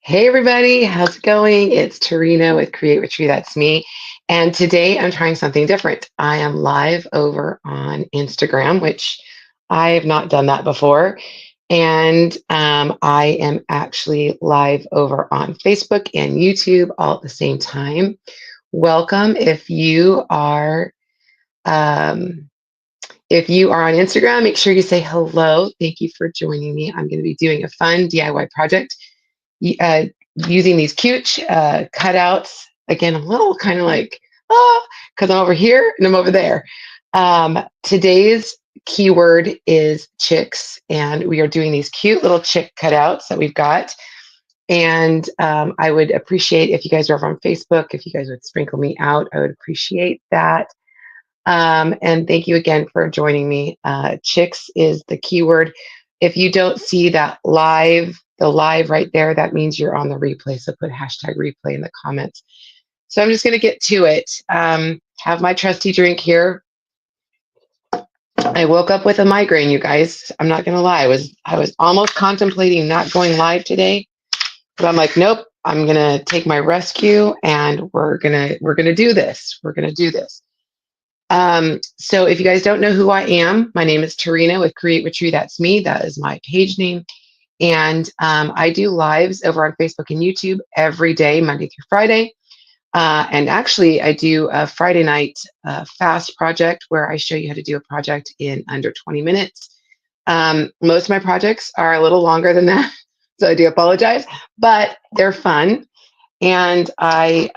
Hey everybody, how's it going? It's Tarina with Create with Tree, that's me. And today I'm trying something different. I am live over on Instagram, which I have not done that before. And I am actually live over on Facebook and YouTube all at the same time. Welcome um, if you are on Instagram, make sure you say hello. Thank you for joining me. I'm going to be doing a fun DIY project uh, using these cute cutouts. Again, I'm a little kind of like, because I'm over here and I'm over there. Today's keyword is chicks, and we are doing these cute little chick cutouts that we've got. And I would appreciate if you guys are over on Facebook, if you guys would sprinkle me out, I would appreciate that. And thank you again for joining me. Chicks is the keyword. If you don't see the live right there, that means you're on the replay. So put hashtag replay in the comments. So I'm just going to get to it. Have my trusty drink here. I woke up with a migraine, you guys. I'm not going to lie. I was almost contemplating not going live today, but I'm like, nope. I'm going to take my rescue and we're going to do this. We're going to do this. So if you guys don't know who I am, my name is Tarina with Create with Tree. That's me. That is my page name. And I do lives over on Facebook and YouTube every day, Monday through Friday. And actually, I do a Friday night fast project where I show you how to do a project in under 20 minutes. Most of my projects are a little longer than that, so I do apologize, but they're fun. And I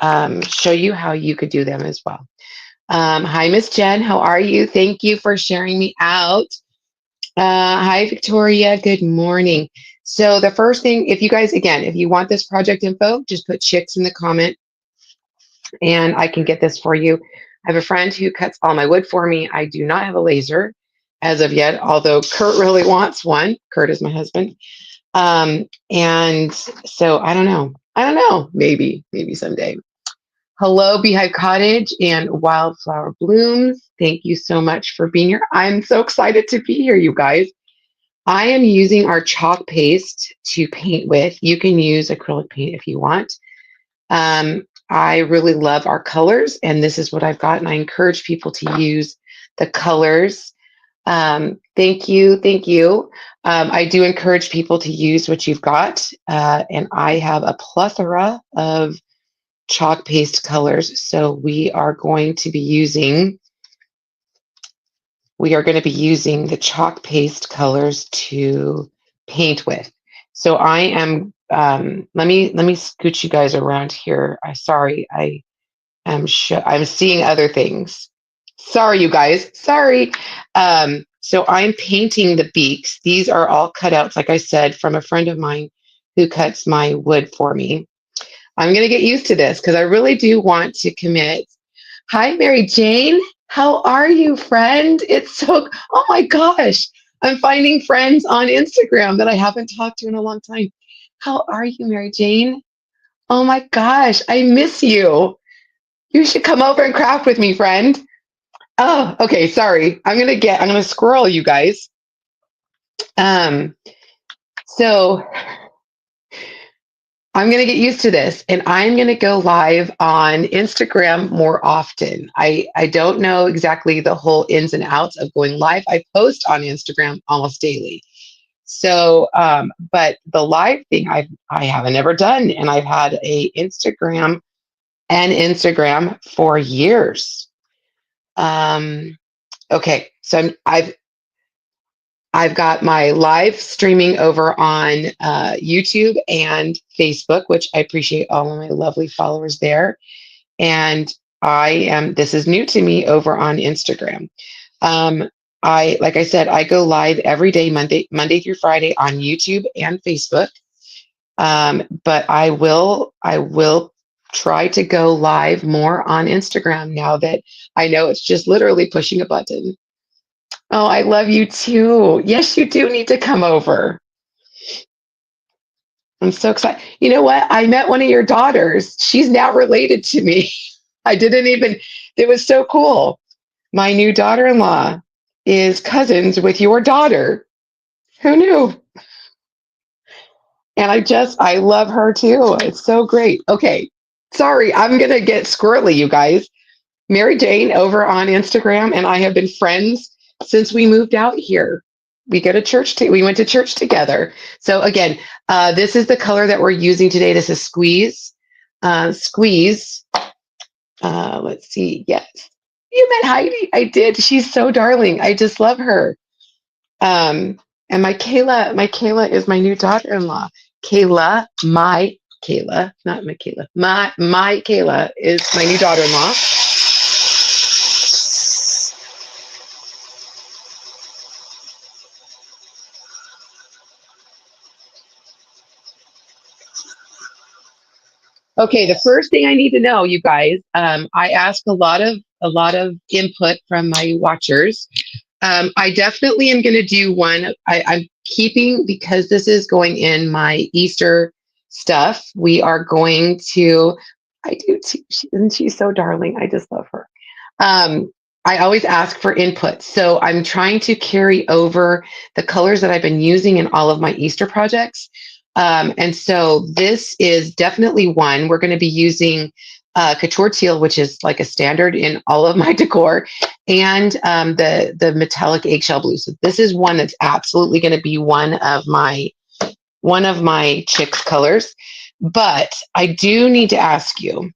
show you how you could do them as well. Hi, Miss Jen. How are you? Thank you for sharing me out. Hi, Victoria. Good morning. So the first thing, if you guys, again, if you want this project info, just put chicks in the comment and I can get this for you. I have a friend who cuts all my wood for me. I do not have a laser as of yet, although Kurt really wants one. Kurt is my husband. And so I don't know. I don't know. Maybe someday. Hello, Beehive Cottage and Wildflower Blooms. Thank you so much for being here. I'm so excited to be here, you guys. I am using our chalk paste to paint with. You can use acrylic paint if you want. I really love our colors, and this is what I've got, and I encourage people to use the colors. Thank you. Thank you. I do encourage people to use what you've got, and I have a plethora of chalk paste colors. So we are going to be using the chalk paste colors to paint with. So I am let me scoot you guys around here. I'm seeing other things. Sorry, you guys. Sorry. So I'm painting the beaks. These are all cutouts, like I said, from a friend of mine who cuts my wood for me. I'm going to get used to this because I really do want to commit. Hi, Mary Jane. How are you, friend? Oh my gosh. I'm finding friends on Instagram that I haven't talked to in a long time. How are you, Mary Jane? Oh my gosh, I miss you. You should come over and craft with me, friend. Oh, okay. Sorry. I'm going to squirrel you guys. Um, so I'm going to get used to this and I'm going to go live on Instagram more often. I don't know exactly the whole ins and outs of going live. I post on Instagram almost daily. So, but the live thing I haven't ever done, and I've had a Instagram for years. Okay, so I've got my live streaming over on YouTube and Facebook, which I appreciate all of my lovely followers there. And this is new to me over on Instagram. Like I said, I go live every day, Monday through Friday on YouTube and Facebook. But I will try to go live more on Instagram now that I know it's just literally pushing a button. Oh, I love you too. Yes, you do need to come over. I'm so excited. You know what? I met one of your daughters. She's now related to me. I didn't even, it was so cool. My new daughter in law is cousins with your daughter. Who knew? And I love her too. It's so great. Okay. Sorry, I'm going to get squirrely, you guys. Mary Jane over on Instagram and I have been friends since we moved out here. We went to church together. So again, this is the color that we're using today. This is Squeeze. Squeeze. Let's see. Yes. You met Heidi. I did. She's so darling. I just love her. And my Kayla is my new daughter-in-law. Kayla, not Michaela. My Kayla is my new daughter-in-law. Okay, the first thing I need to know, you guys, I ask a lot of input from my watchers. I definitely am going to do one. I'm keeping because this is going in my Easter stuff. We are going to. I do too. Isn't she so darling? I just love her. Um, I always ask for input, so I'm trying to carry over the colors that I've been using in all of my Easter projects. And so this is definitely one. We're going to be using couture teal, which is like a standard in all of my decor, and the metallic eggshell blue. So this is one that's absolutely going to be one of my chicks colors. But I do need to ask you.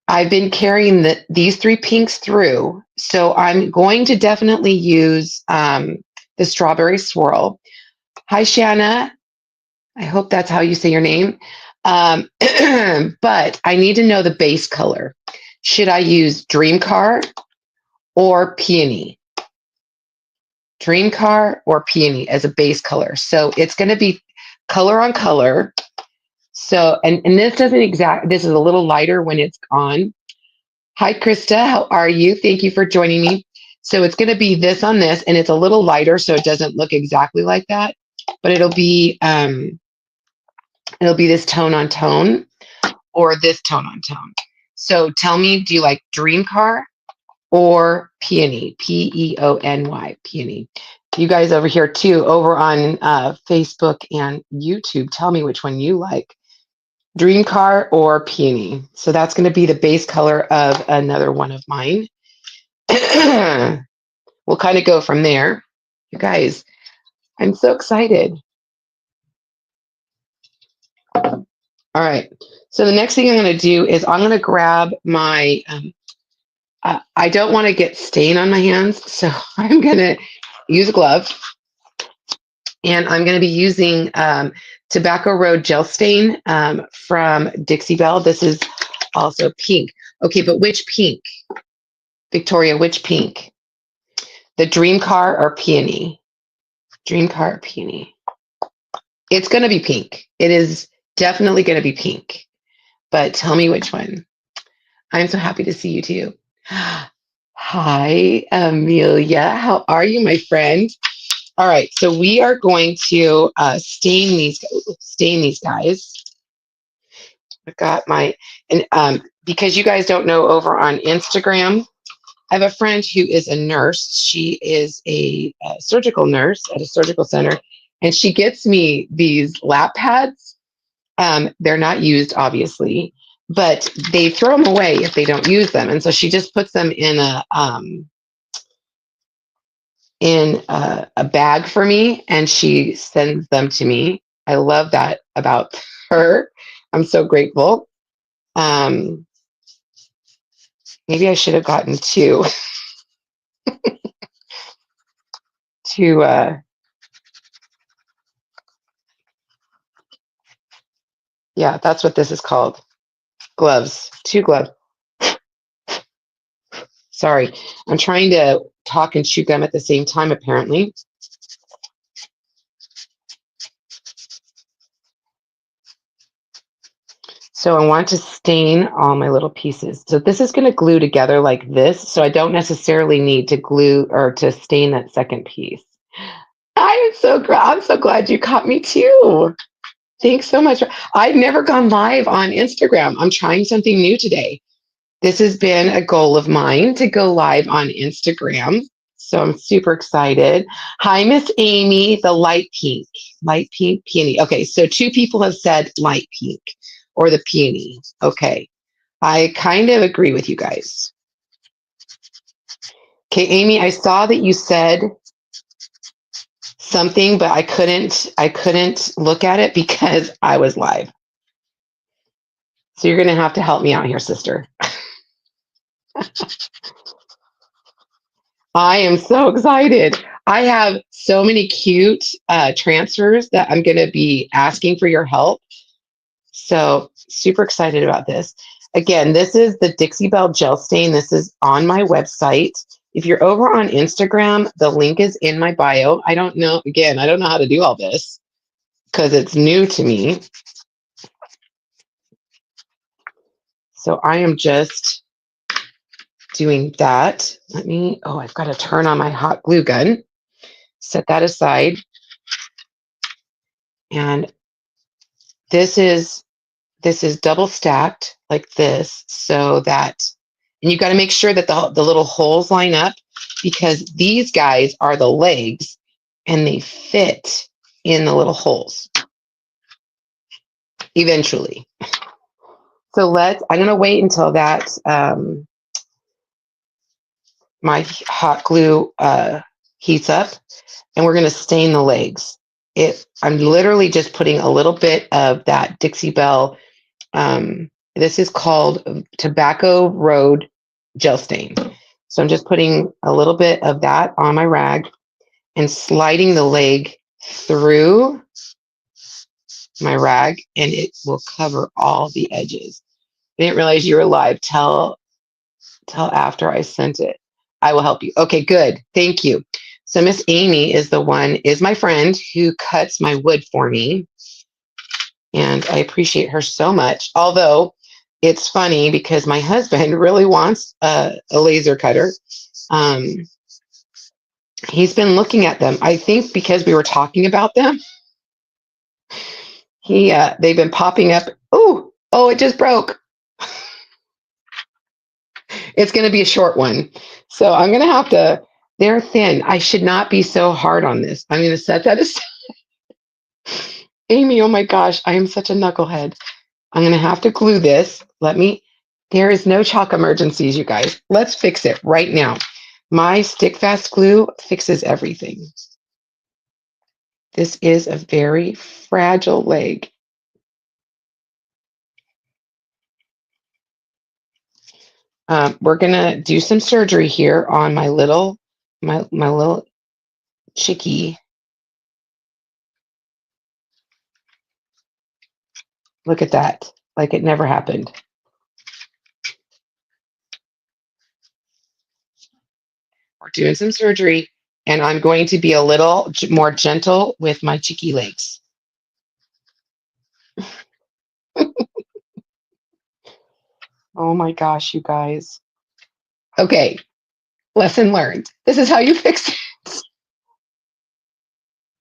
I've been carrying these three pinks through, so I'm going to definitely use the strawberry swirl. Hi, Shanna. I hope that's how you say your name. But I need to know the base color. Should I use Dream Car or Peony? Dream Car or Peony as a base color. So it's going to be color on color. So, and this is a little lighter when it's on. Hi, Krista. How are you? Thank you for joining me. So it's going to be this on this, and it's a little lighter, so it doesn't look exactly like that, but it'll be this tone on tone or this tone on tone. So tell me, do you like Dream Car or Peony? Peony, Peony. You guys over here too, over on Facebook and YouTube, tell me which one you like. Dream Car or Peony. So that's going to be the base color of another one of mine. We'll kind of go from there. You guys, I'm so excited. All right. So the next thing I'm going to do is I'm going to grab my, I don't want to get stain on my hands. So I'm going to use a glove. And I'm going to be using Tobacco Road Gel Stain from Dixie Belle. This is also pink. Okay, but which pink? Victoria, which pink? The Dream Car or Peony? Dream Car or Peony? It's going to be pink. It is definitely going to be pink. But tell me which one. I'm so happy to see you too. Hi, Amelia. How are you, my friend? All right, so we are going to stain these guys. I've got and because you guys don't know, over on Instagram, I have a friend who is a nurse. She is a surgical nurse at a surgical center, and she gets me these lap pads. They're not used, obviously, but they throw them away if they don't use them, and so she just puts them in a bag for me, and she sends them to me. I love that about her. I'm so grateful. Maybe I should have gotten two. Yeah, that's what this is called. Gloves. Two gloves. Sorry, I'm trying to talk and chew gum at the same time, apparently. So I want to stain all my little pieces. So this is going to glue together like this. So I don't necessarily need to glue or to stain that second piece. I'm so glad you caught me too. Thanks so much. I've never gone live on Instagram. I'm trying something new today. This has been a goal of mine to go live on Instagram. So I'm super excited. Hi, Miss Amy, the light pink peony. Okay, so two people have said light pink or the peony. Okay, I kind of agree with you guys. Okay, Amy, I saw that you said something, but I couldn't look at it because I was live. So you're gonna have to help me out here, sister. I am so excited. I have so many cute transfers that I'm going to be asking for your help. So, super excited about this. Again, this is the Dixie Belle Gel Stain. This is on my website. If you're over on Instagram, the link is in my bio. I don't know, again, I don't know how to do all this because it's new to me. So, I am just doing that. I've got to turn on my hot glue gun, set that aside. And this is double stacked like this so that, and you got to make sure that the little holes line up because these guys are the legs and they fit in the little holes eventually. So I'm going to wait until that my hot glue heats up, and we're going to stain the legs. I'm literally just putting a little bit of that Dixie Belle. This is called Tobacco Road Gel Stain. So I'm just putting a little bit of that on my rag and sliding the leg through my rag, and it will cover all the edges. I didn't realize you were live till after I sent it. I will help you. Okay, good. Thank you. So Miss Amy is my friend who cuts my wood for me. And I appreciate her so much. Although it's funny because my husband really wants a laser cutter. He's been looking at them. I think because we were talking about them, they've been popping up. Oh, it just broke. It's going to be a short one. So I'm going to have to, they're thin. I should not be so hard on this. I'm going to set that aside. Amy, oh my gosh, I am such a knucklehead. I'm going to have to glue this. There is no chalk emergencies, you guys. Let's fix it right now. My stick fast glue fixes everything. This is a very fragile leg. We're going to do some surgery here on my little chickie. Look at that. Like it never happened. We're doing some surgery, and I'm going to be a little more gentle with my cheeky legs. Oh my gosh, you guys. Okay, lesson learned. This is how you fix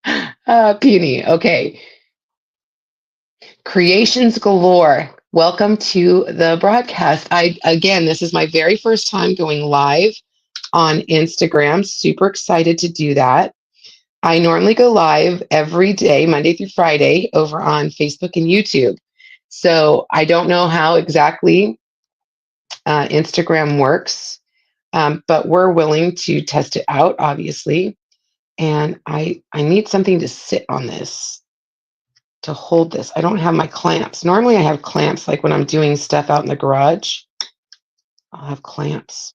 it. Peony. Okay. Creations galore. Welcome to the broadcast. This is my very first time going live on Instagram. Super excited to do that. I normally go live every day, Monday through Friday, over on Facebook and YouTube. So I don't know how exactly Instagram works, but we're willing to test it out, obviously. And I need something to sit on this, to hold this. I don't have my clamps. Normally I have clamps, like when I'm doing stuff out in the garage, I'll have clamps.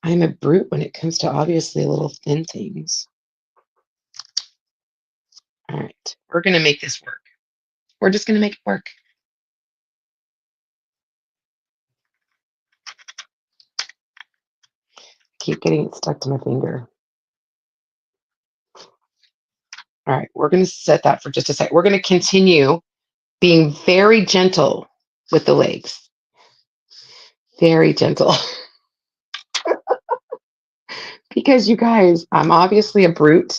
I'm a brute when it comes to obviously little thin things. All right, we're going to make this work. We're just going to make it work. Keep getting it stuck to my finger. All right, we're going to set that for just a sec. We're going to continue being very gentle with the legs. Very gentle. Because you guys, I'm obviously a brute.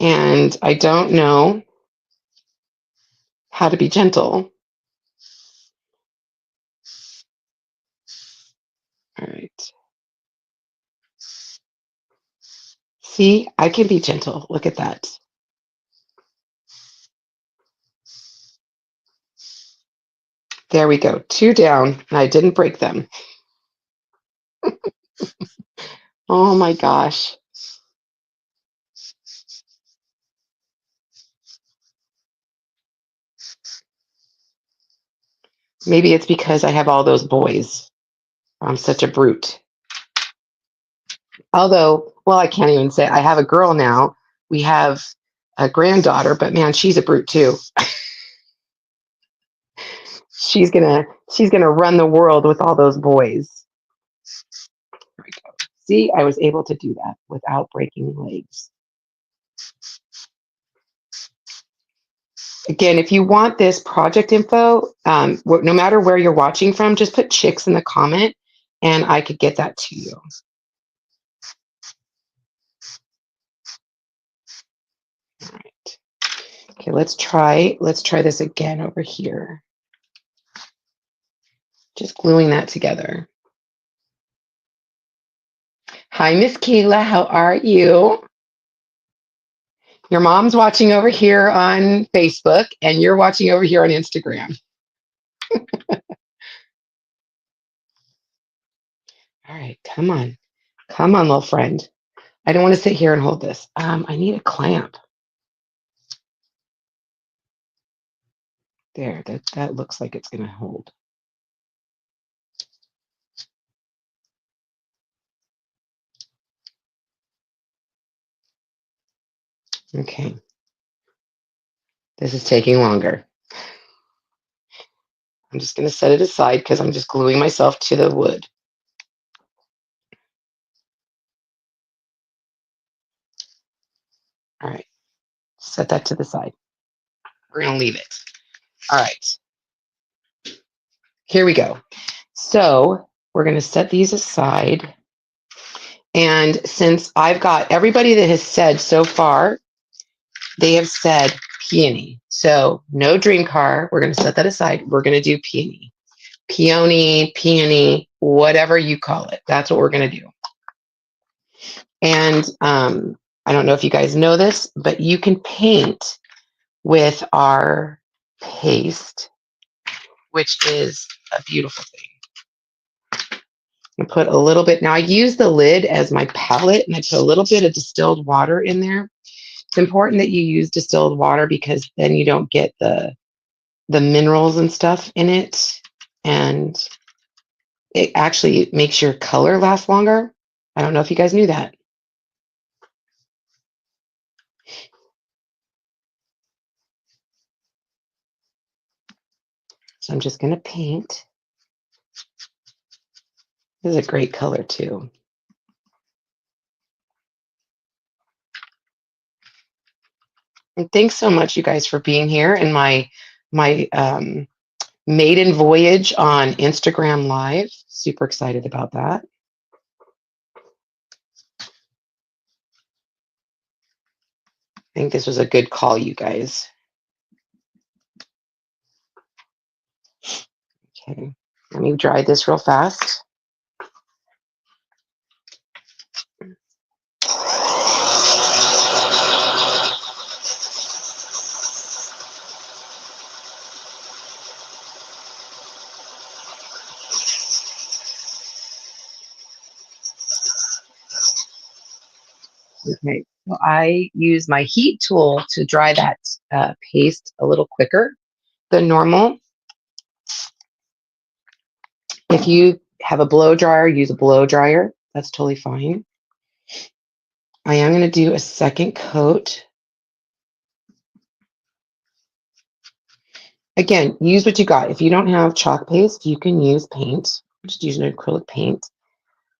And I don't know how to be gentle. See, I can be gentle. Look at that. There we go. 2 down, and I didn't break them. Oh my gosh. Maybe it's because I have all those boys. I'm such a brute. Although, well, I can't even say I have a girl now. We have a granddaughter, but man, she's a brute too. She's gonna run the world with all those boys. There we go. See, I was able to do that without breaking legs. Again, if you want this project info, no matter where you're watching from, just put chicks in the comment and I could get that to you. All right. Okay, let's try this again over here. Just gluing that together. Hi, Miss Kayla, how are you? Your mom's watching over here on Facebook and you're watching over here on Instagram. All right, come on. Come on, little friend. I don't want to sit here and hold this. I need a clamp. There, that looks like it's going to hold. Okay. This is taking longer. I'm just going to set it aside because I'm just gluing myself to the wood. All right. Set that to the side. We're going to leave it. All right. Here we go. So we're going to set these aside. And since I've got everybody that has said so far, they have said peony. So no dream car. We're going to set that aside. We're going to do peony. Peony, whatever you call it. That's what we're going to do. And I don't know if you guys know this, but you can paint with our paste, which is a beautiful thing. I put a little bit. Now I use the lid as my palette and I put a little bit of distilled water in there. It's important that you use distilled water because then you don't get the minerals and stuff in it. And it actually makes your color last longer. I don't know if you guys knew that. So I'm just going to paint. This is a great color too. And thanks so much, you guys, for being here in my maiden voyage on Instagram Live. Super excited about that. I think this was a good call, you guys. Okay, let me dry this real fast. Okay, so I use my heat tool to dry that paste a little quicker than normal. If you have a blow dryer, use a blow dryer. That's totally fine. I am going to do a second coat. Again, use what you got. If you don't have chalk paste, you can use paint. I'm just using acrylic paint.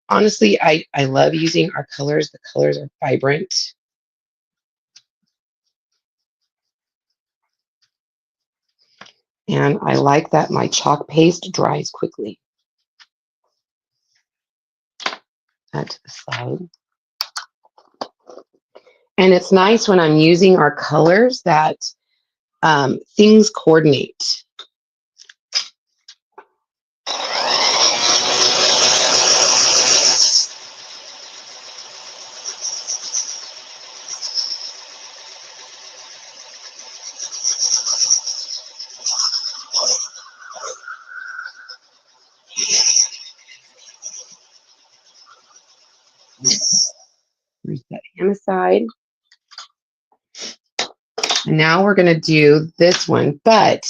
Honestly, I love using our colors. The colors are vibrant. And I like that my chalk paste dries quickly. Add to the side. And it's nice when I'm using our colors that things coordinate. him aside. And now we're going to do this one, but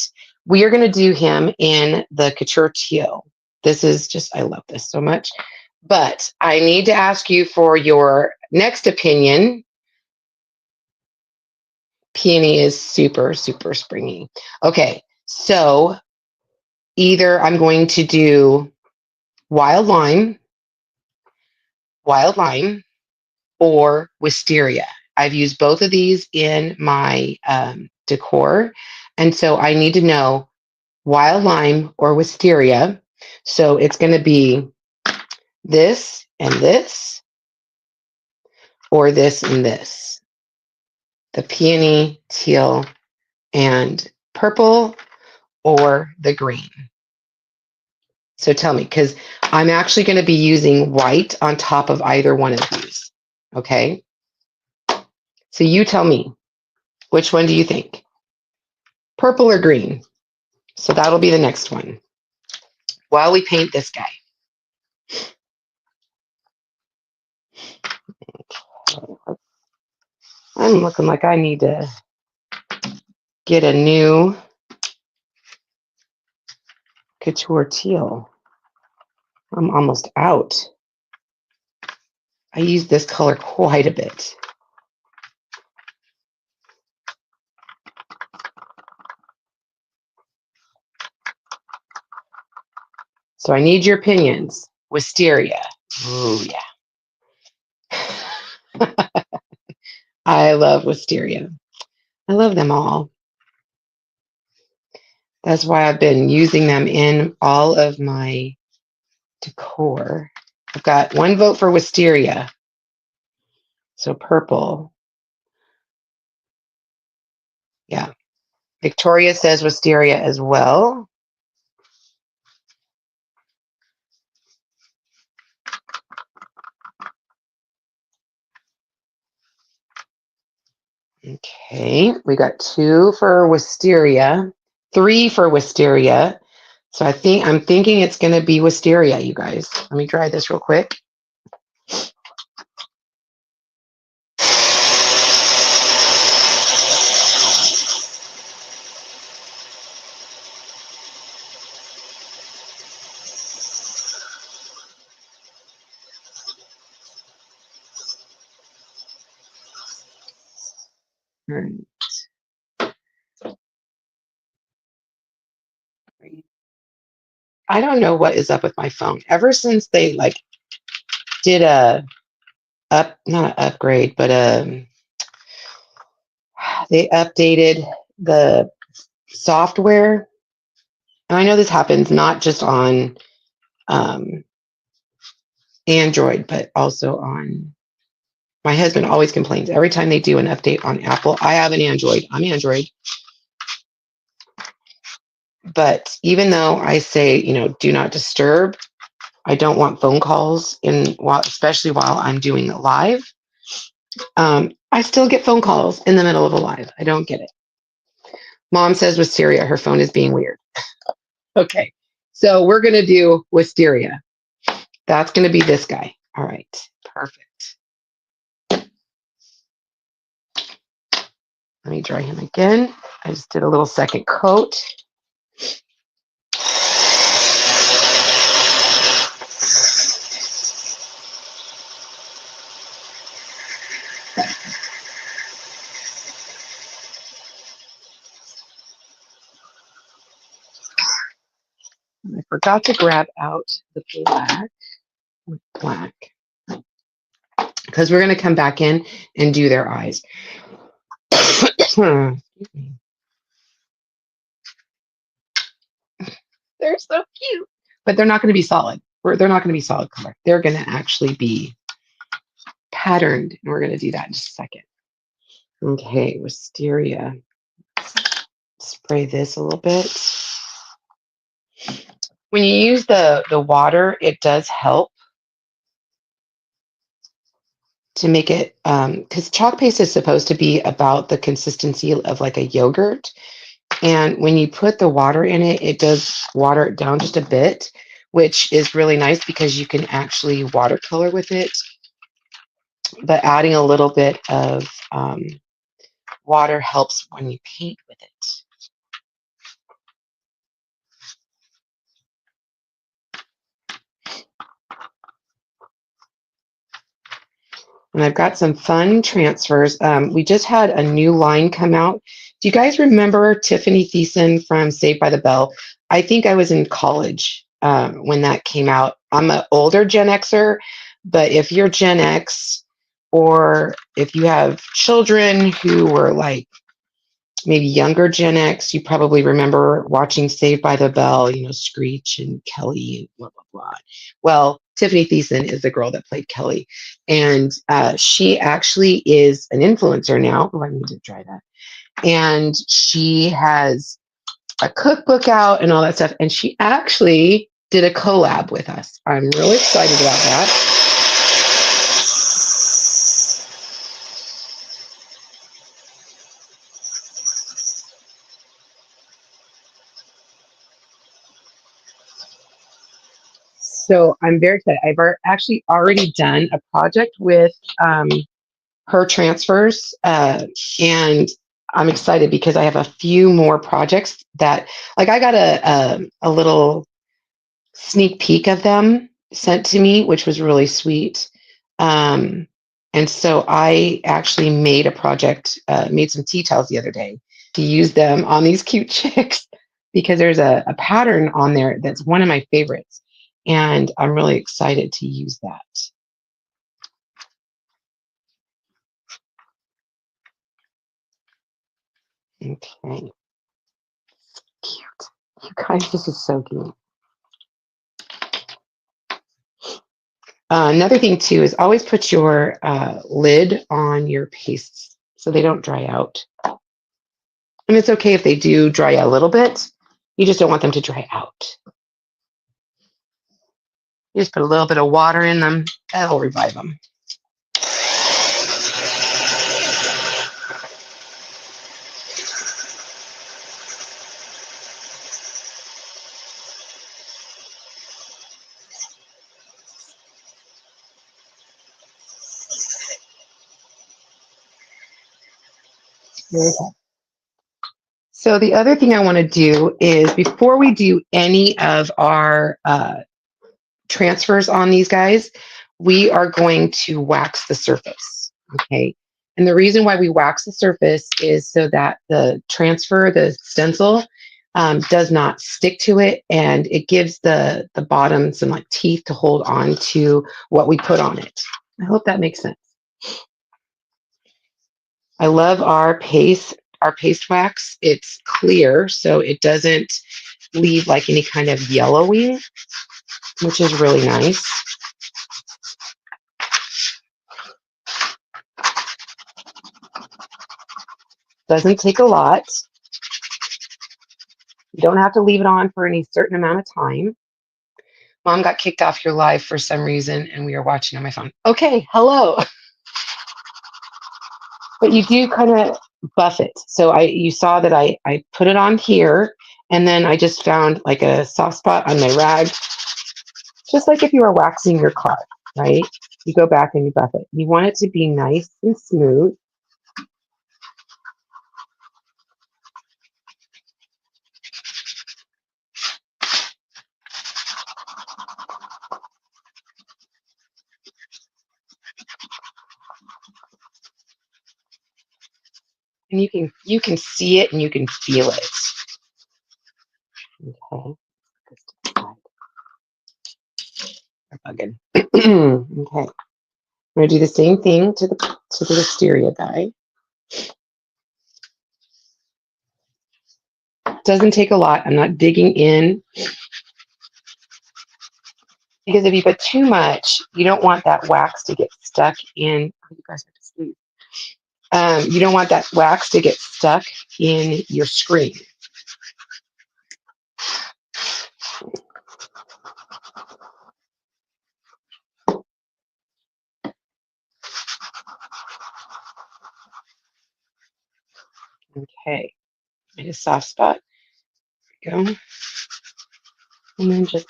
we are going to do him in the Couture Teal. This is just, I love this so much. But I need to ask you for your next opinion. Peony is super, super springy. Okay, so either I'm going to do wild lime, or wisteria. I've used both of these in my decor. And so I need to know wild lime or wisteria. So it's going to be this and this, or this and this. The peony, teal, and purple, or the green. So tell me, because I'm actually going to be using white on top of either one of these. Okay. So you tell me, which one do you think? Purple or green? So that'll be the next one. While we paint this guy. I'm looking like I need to get a new Couture Teal. I'm almost out. I use this color quite a bit. So I need your opinions. Wisteria. Oh, yeah. I love wisteria. I love them all. That's why I've been using them in all of my decor. I've got one vote for wisteria. So purple. Yeah. Victoria says wisteria as well. Okay, we got 2 for wisteria, 3 for wisteria. So I'm thinking it's going to be wisteria, you guys. Let me try this real quick. All right. I don't know what is up with my phone. Ever since they did not an upgrade, but they updated the software. And I know this happens not just on Android, but also on, my husband always complains every time they do an update on Apple. I have an Android. I'm Android. But even though I say, do not disturb, I don't want phone calls especially while I'm doing it live. I still get phone calls in the middle of a live. I don't get it. Mom says wisteria, her phone is being weird. Okay, so we're going to do wisteria. That's going to be this guy. All right, perfect. Let me dry him again. I just did a little second coat. I forgot to grab out the black, because we're going to come back in and do their eyes. They're so cute, but they're not going to be solid. They're not going to be solid color. They're going to actually be patterned, and we're going to do that in just a second. Okay, wisteria. Spray this a little bit. When you use the water, it does help to make it, because chalk paste is supposed to be about the consistency of like a yogurt. And when you put the water in it, it does water it down just a bit, which is really nice because you can actually watercolor with it but adding a little bit of water helps when you paint with it. And I've got some fun transfers. We just had a new line come out. Do you guys remember Tiffany Thiessen from Saved by the Bell? I think I was in college when that came out. I'm an older Gen Xer, but if you're Gen X or if you have children who were like maybe younger Gen X, you probably remember watching Saved by the Bell, you know, Screech and Kelly and blah, blah, blah. Well, Tiffany Thiessen is the girl that played Kelly. And she actually is an influencer now. Oh, I need to try that. And she has a cookbook out and all that stuff. And she actually did a collab with us. I'm really excited about that. So I'm very excited. I've actually already done a project with her transfers, and I'm excited because I have a few more projects that, like, I got a little sneak peek of them sent to me, which was really sweet. Um, and so I actually made a project, made some tea towels the other day to use them on these cute chicks because there's a pattern on there that's one of my favorites. And I'm really excited to use that. Okay. Cute. You guys, this is so cute. Another thing too is always put your lid on your pastes so they don't dry out. And it's okay if they do dry out a little bit. You just don't want them to dry out. You just put a little bit of water in them. That'll revive them. Okay. So the other thing I want to do is before we do any of our transfers on these guys, we are going to wax the surface. Okay. And the reason why we wax the surface is so that the transfer, the stencil, does not stick to it, and it gives the bottom some like teeth to hold on to what we put on it. I hope that makes sense. I love our paste wax. It's clear, so it doesn't leave like any kind of yellowing, which is really nice. Doesn't take a lot. You don't have to leave it on for any certain amount of time. Mom got kicked off your live for some reason, and we are watching on my phone. Okay, hello. But you do kind of buff it. So you saw that I put it on here, and then I just found like a soft spot on my rag, just like if you were waxing your car, right? You go back and you buff it. You want it to be nice and smooth. And you can see it and you can feel it. Okay. Bugging. Okay. I'm gonna do the same thing to the wisteria guy. Doesn't take a lot. I'm not digging in because if you put too much, you don't want that wax to get stuck in. Oh, you guys have to sleep. You don't want that wax to get stuck in your screen. Okay, and a soft spot. There we go. And then just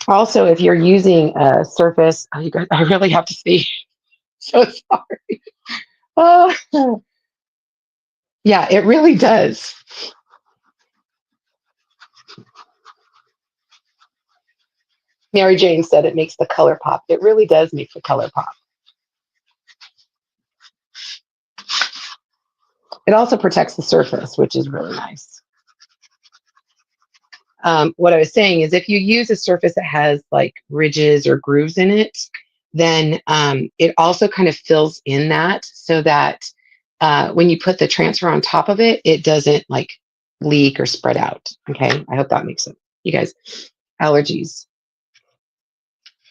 Also, if you're using a surface, oh, you guys, I really have to see. So sorry. Oh, yeah, it really does. Mary Jane said it makes the color pop. It really does make the color pop. It also protects the surface, which is really nice. What I was saying is if you use a surface that has like ridges or grooves in it, then it also kind of fills in that so that when you put the transfer on top of it, it doesn't like leak or spread out. Okay. I hope that makes sense. You guys, allergies.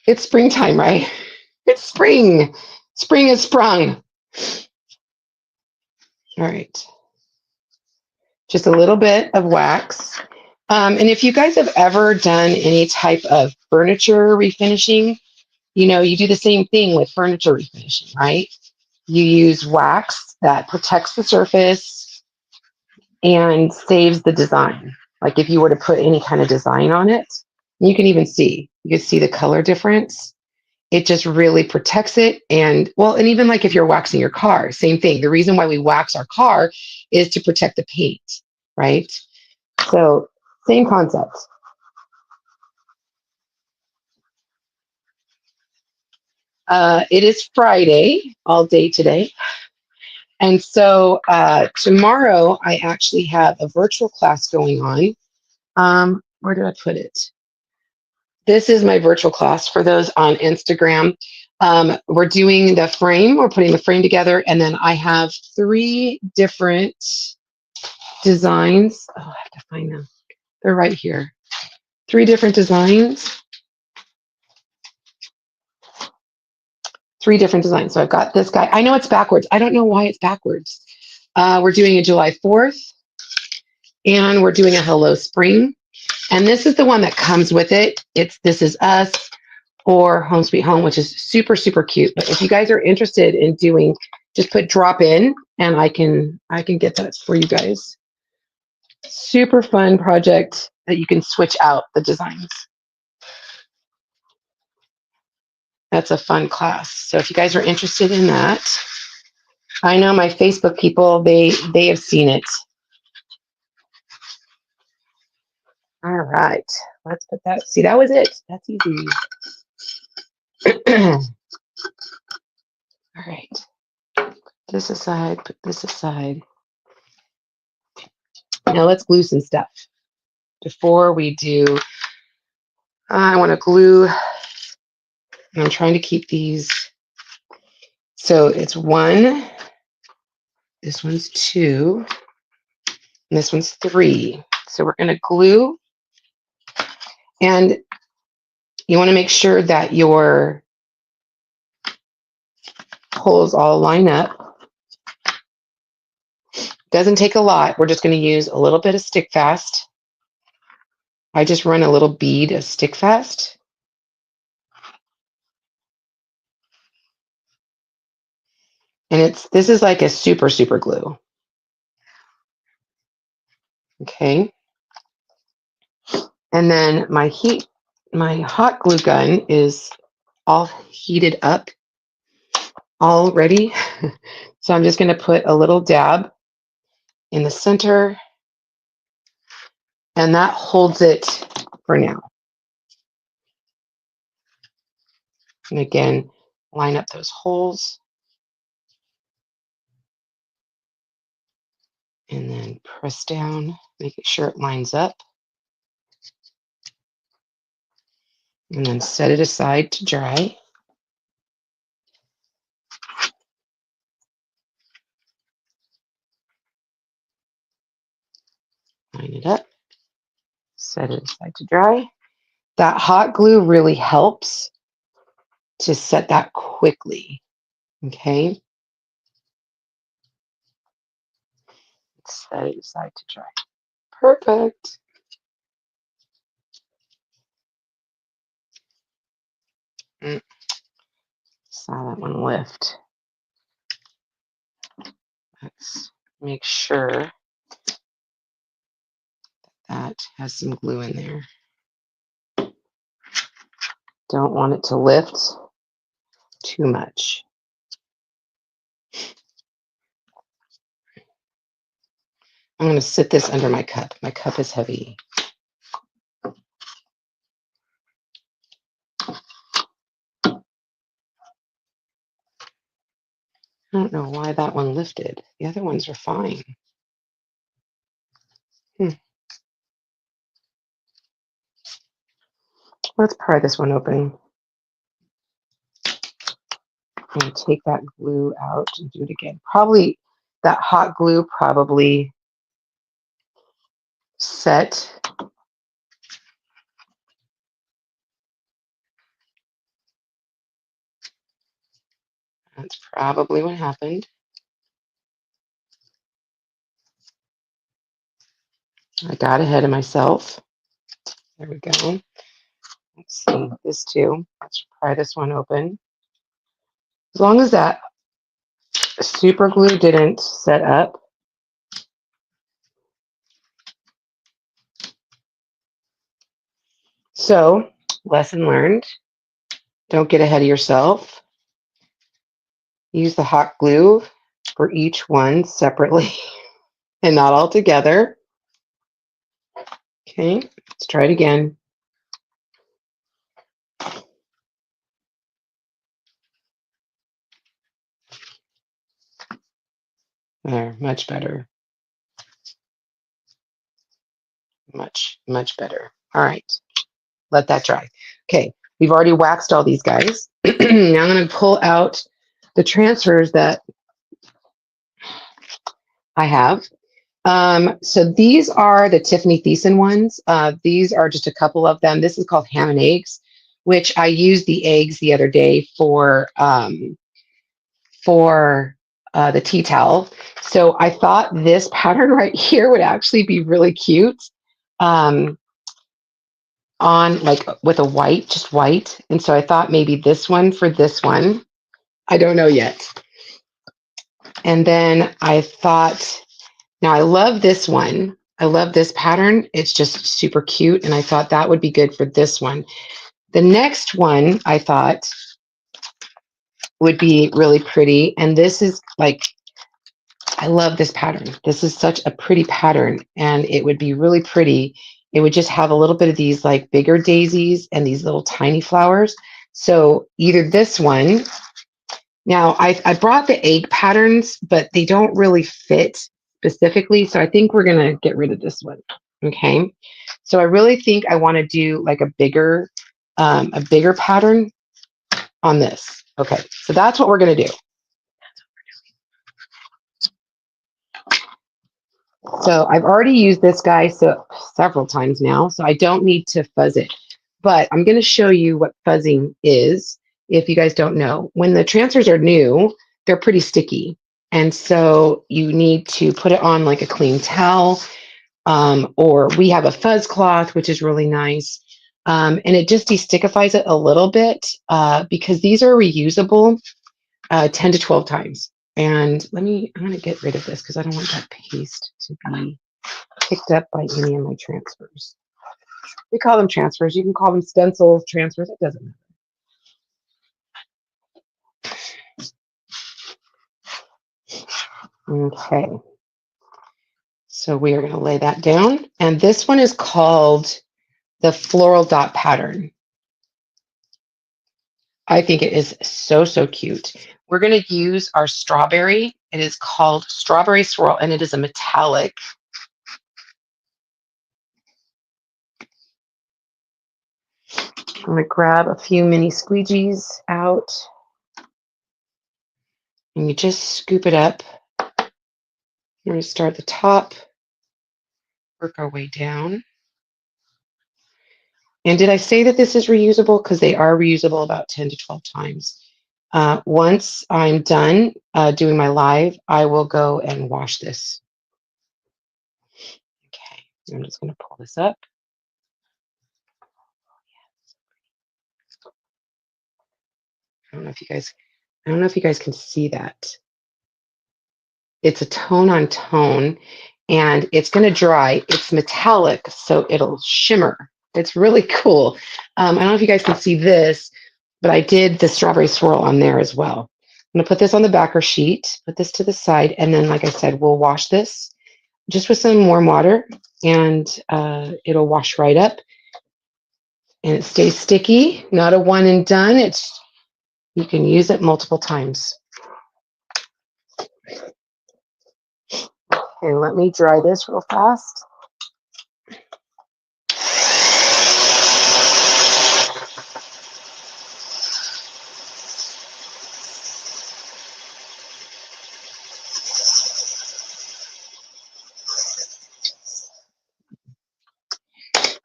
It's springtime, right? It's spring. Spring has sprung. All right. Just a little bit of wax. And if you guys have ever done any type of furniture refinishing, you know, you do the same thing with furniture refinishing, right? You use wax that protects the surface and saves the design. Like if you were to put any kind of design on it, you can even see, you can see the color difference. It just really protects it. And well, and even like if you're waxing your car, same thing. The reason why we wax our car is to protect the paint, right? So same concept. It is Friday all day today. And so tomorrow I actually have a virtual class going on. Where did I put it? This is my virtual class for those on Instagram. We're doing the frame, we're putting the frame together, and then I have 3 different designs. Oh, I have to find them. They're right here. 3 different designs. 3 different designs. So I've got this guy. I know it's backwards. I don't know why it's backwards. We're doing a July 4th, and we're doing a Hello Spring. And this is the one that comes with it. It's This Is Us or Home Sweet Home, which is super, super cute. But if you guys are interested in doing, just put drop in and I can get that for you guys. Super fun project that you can switch out the designs. That's a fun class. So if you guys are interested in that, I know my Facebook people, they have seen it. All right, let's put that. See, that was it. That's easy. All right. Put this aside. Put this aside. Now let's glue some stuff. Before we do, I want to glue. I'm trying to keep these. So it's 1. This one's 2. And this one's 3. So we're going to glue. And you want to make sure that your holes all line up. Doesn't take a lot. We're just going to use a little bit of Stick Fast. I just run a little bead of Stick Fast. And this is like a super, super glue. Okay. And then my hot glue gun is all heated up already. So I'm just going to put a little dab in the center, and that holds it for now. And again, line up those holes. And then press down, making sure it lines up. And then set it aside to dry. Line it up, set it aside to dry. That hot glue really helps to set that quickly. Okay. Set it aside to dry. Perfect. Saw that one lift. Let's make sure that has some glue in there. Don't want it to lift too much. I'm going to sit this under my cup. My cup is heavy. I don't know why that one lifted. The other ones are fine. Let's pry this one open. I'm going to take that glue out and do it again. Probably that hot glue probably set. That's probably what happened. I got ahead of myself. There we go. Let's see this too. Let's pry this one open. As long as that super glue didn't set up. So, lesson learned. Don't get ahead of yourself. Use the hot glue for each one separately and not all together. Okay, let's try it again. There, much better. Much, much better. All right, let that dry. Okay, we've already waxed all these guys. Now I'm going to pull out the transfers that I have. So these are the Tiffany Thiessen ones. These are just a couple of them. This is called Ham and Eggs, which I used the eggs the other day for the tea towel. So I thought this pattern right here would actually be really cute on like with a white, just white. And so I thought maybe this one for this one. I don't know yet. And then I thought, now I love this one. I love this pattern. It's just super cute. And I thought that would be good for this one. The next one I thought would be really pretty. And this is like, I love this pattern. This is such a pretty pattern and it would be really pretty. It would just have a little bit of these like bigger daisies and these little tiny flowers. So either this one, now I brought the egg patterns, but they don't really fit specifically. So I think we're going to get rid of this one. Okay. So I really think I want to do like a bigger pattern on this. Okay. So that's what we're going to do. So I've already used this guy several times now, so I don't need to fuzz it. But I'm going to show you what fuzzing is if you guys don't know. When the transfers are new, they're pretty sticky. And so you need to put it on like a clean towel, or we have a fuzz cloth, which is really nice. And it just destickifies it a little bit because these are reusable 10 to 12 times. And I'm going to get rid of this because I don't want that paste to be picked up by any of my transfers. We call them transfers. You can call them stencils, transfers. It doesn't matter. Okay. So we are going to lay that down. And this one is called the Floral Dot Pattern. I think it is so, so cute. We're going to use our strawberry. It is called Strawberry Swirl, and it is a metallic. I'm going to grab a few mini squeegees out. And you just scoop it up. We're going to start at the top, work our way down. And did I say that this is reusable? Because they are reusable about 10 to 12 times. Once I'm done doing my live, I will go and wash this. Okay, I'm just going to pull this up. I don't know if you guys can see that. It's a tone on tone, and it's going to dry. It's metallic, so it'll shimmer. It's really cool. I don't know if you guys can see this, but I did the strawberry swirl on there as well. I'm going to put this on the backer sheet, put this to the side, and then, like I said, we'll wash this just with some warm water, and it'll wash right up, and it stays sticky. Not a one and done. You can use it multiple times. Okay, let me dry this real fast.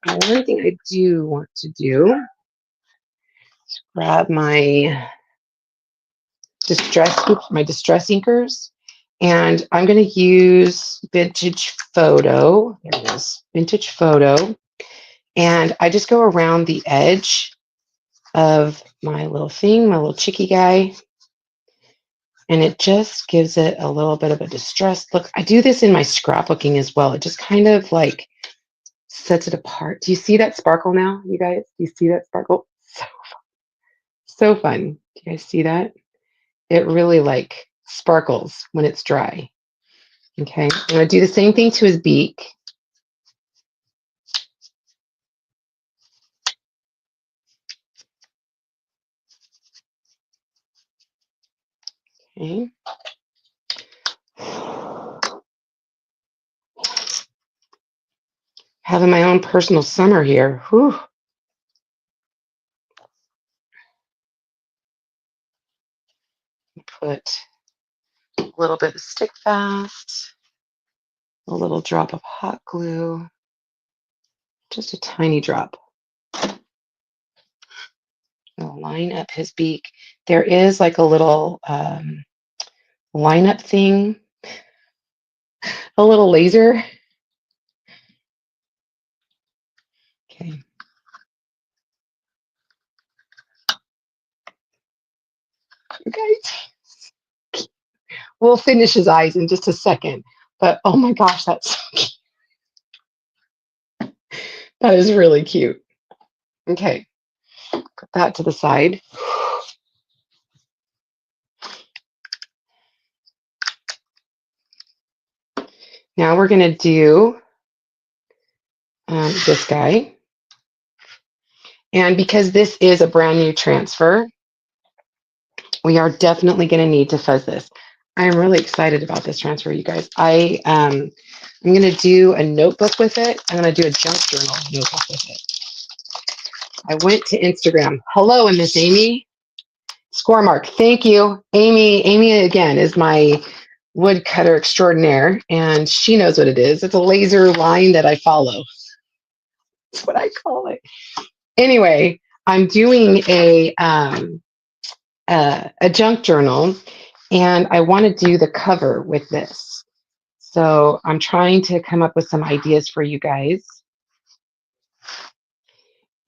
Now, one thing I do want to do is grab my distress inkers, and I'm going to use Vintage Photo. There it is, Vintage Photo, and I just go around the edge of my little thing, my little chicky guy, and it just gives it a little bit of a distressed look. I do this in my scrapbooking as well. It just kind of like sets it apart. Do you see that sparkle now, you guys? Do you see that sparkle? So fun. Do you guys see that? It really like sparkles when it's dry. Okay, I'm going to do the same thing to his beak. Okay. Having my own personal summer here. Whew. Put a little bit of stick fast, a little drop of hot glue, just a tiny drop. I'll line up his beak. There is like a little line up thing, a little laser. Okay. Okay. We'll finish his eyes in just a second. But oh my gosh, that's so cute. That is really cute. Okay. Put that to the side. Now we're going to do this guy. And because this is a brand new transfer, we are definitely going to need to fuzz this. I am really excited about this transfer, you guys. I'm going to do a notebook with it. I'm going to do a junk journal notebook with it. I went to Instagram. Hello, and Miss Amy. Score mark. Thank you. Amy again is my woodcutter extraordinaire, and she knows what it is. It's a laser line that I follow. That's what I call it. Anyway, I'm doing a junk journal, and I want to do the cover with this. So I'm trying to come up with some ideas for you guys.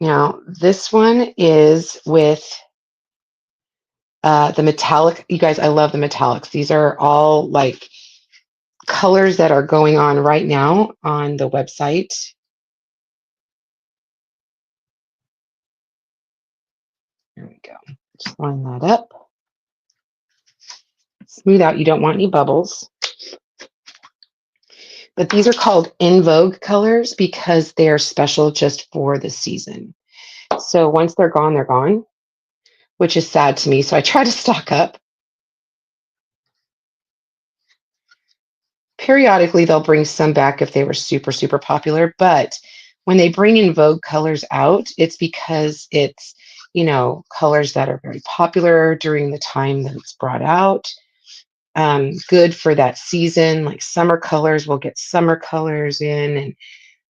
Now, this one is with the metallic. You guys, I love the metallics. These are all like colors that are going on right now on the website. There we go. Just line that up. Smooth out. You don't want any bubbles. But these are called In Vogue colors because they are special just for the season. So once they're gone, which is sad to me. So I try to stock up. Periodically, they'll bring some back if they were super, super popular. But when they bring In Vogue colors out, it's because it's, colors that are very popular during the time that it's brought out. Good for that season, like summer colors, we'll get summer colors in,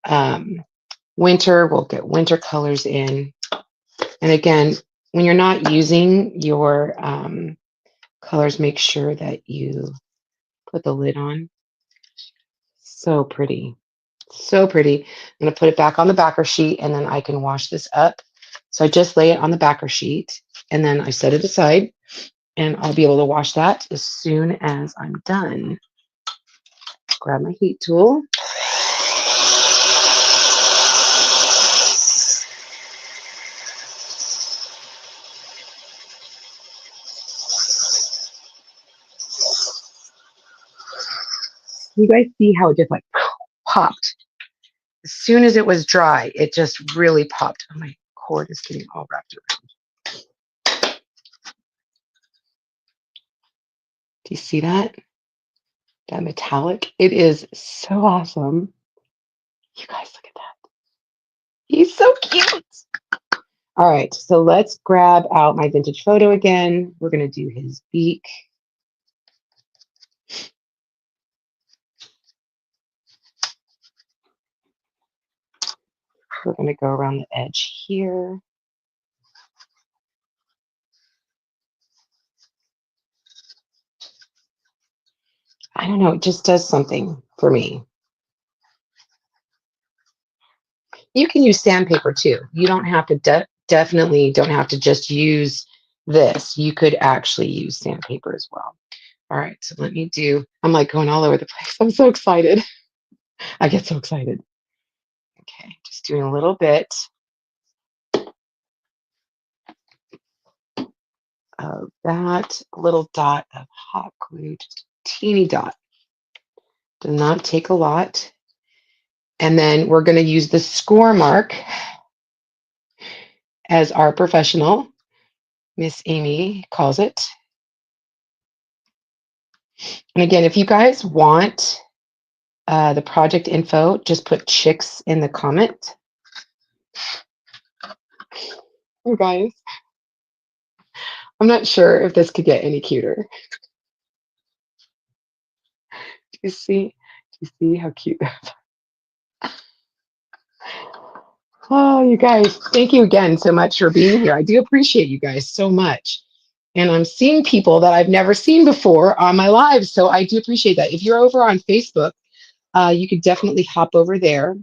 and winter, we'll get winter colors in. And again, when you're not using your colors, make sure that you put the lid on. So pretty. So pretty. I'm going to put it back on the backer sheet, and then I can wash this up. So I just lay it on the backer sheet, and then I set it aside, and I'll be able to wash that as soon as I'm done. Grab my heat tool. You guys see how it just like popped? As soon as it was dry, it just really popped. Oh, my cord is getting all wrapped around. Do you see that? That metallic? It is so awesome. You guys look at that. He's so cute. All right, so let's grab out my vintage photo again. We're going to do his beak. We're going to go around the edge here. I don't know, it just does something for me. You can use sandpaper too. You don't have to, definitely don't have to just use this. You could actually use sandpaper as well. All right, so let me do, I'm like going all over the place. I'm so excited. I get so excited. Okay, just doing a little bit of that, a little dot of hot glue, just a teeny dot. Does not take a lot. And then we're going to use the score mark as our professional, Miss Amy calls it. And again, if you guys want the project info, just put chicks in the comment. You guys, I'm not sure if this could get any cuter. Do you see? Do you see how cute? Oh, you guys, thank you again so much for being here. I do appreciate you guys so much. And I'm seeing people that I've never seen before on my lives. So I do appreciate that. If you're over on Facebook, you could definitely hop over there.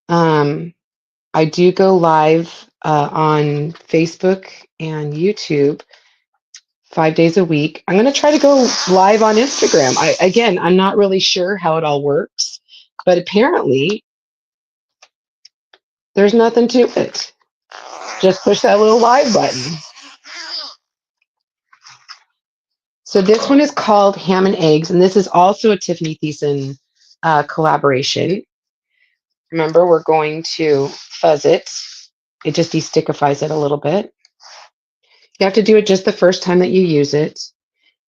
I do go live on Facebook and YouTube 5 days a week. I'm going to try to go live on Instagram. I'm not really sure how it all works, but apparently there's nothing to it. Just push that little live button. So this one is called Ham and Eggs, and this is also a Tiffany Thiessen collaboration. Remember, we're going to fuzz it. It just destickifies it a little bit. You have to do it just the first time that you use it.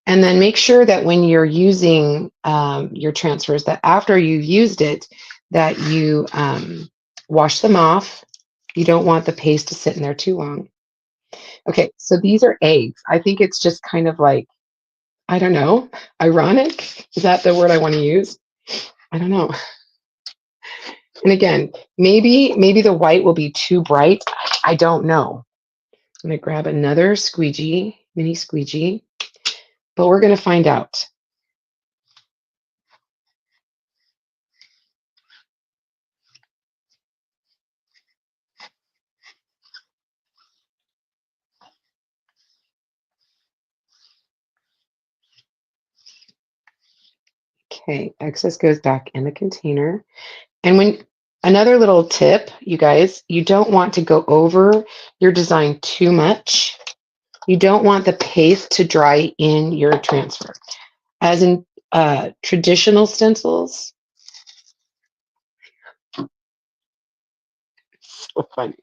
And then make sure that when you're using your transfers, that after you've used it, that you wash them off. You don't want the paste to sit in there too long. Okay, so these are eggs. I think it's just kind of like, I don't know, ironic. Is that the word I want to use? I don't know. And again, maybe the white will be too bright. I don't know. I'm going to grab another squeegee, mini squeegee, but we're going to find out. Okay, excess goes back in the container. And when another little tip, you guys, you don't want to go over your design too much. You don't want the paste to dry in your transfer. As in traditional stencils, so funny.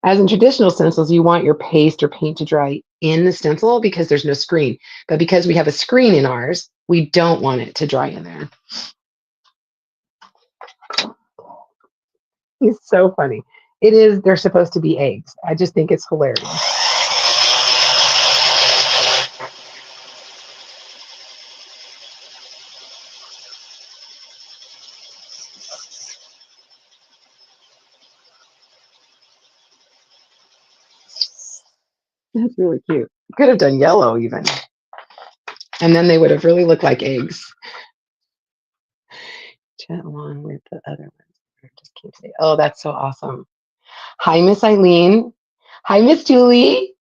As in traditional stencils, you want your paste or paint to dry in the stencil because there's no screen. But because we have a screen in ours, we don't want it to dry in there. It's so funny. It is, they're supposed to be eggs. I just think it's hilarious. That's really cute. Could have done yellow even. And then they would have really looked like eggs. Along with the other ones. Just came today. Oh, that's so awesome. Hi, Miss Eileen. Hi, Miss Julie.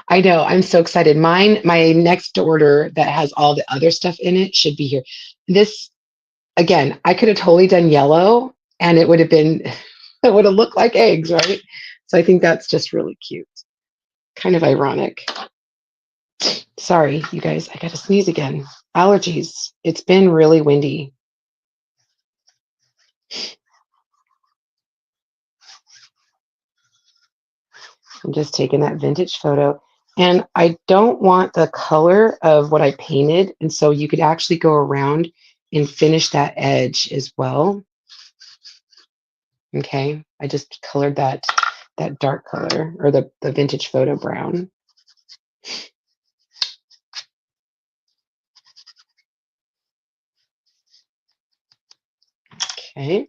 I know, I'm so excited. My next order that has all the other stuff in it should be here. This, again, I could have totally done yellow and it would have been, it would have looked like eggs, right? So I think that's just really cute. Kind of ironic. Sorry, you guys, I got to sneeze again. Allergies. It's been really windy. I'm just taking that vintage photo. And I don't want the color of what I painted. And so you could actually go around and finish that edge as well. Okay. I just colored that dark color, or the vintage photo brown. Okay.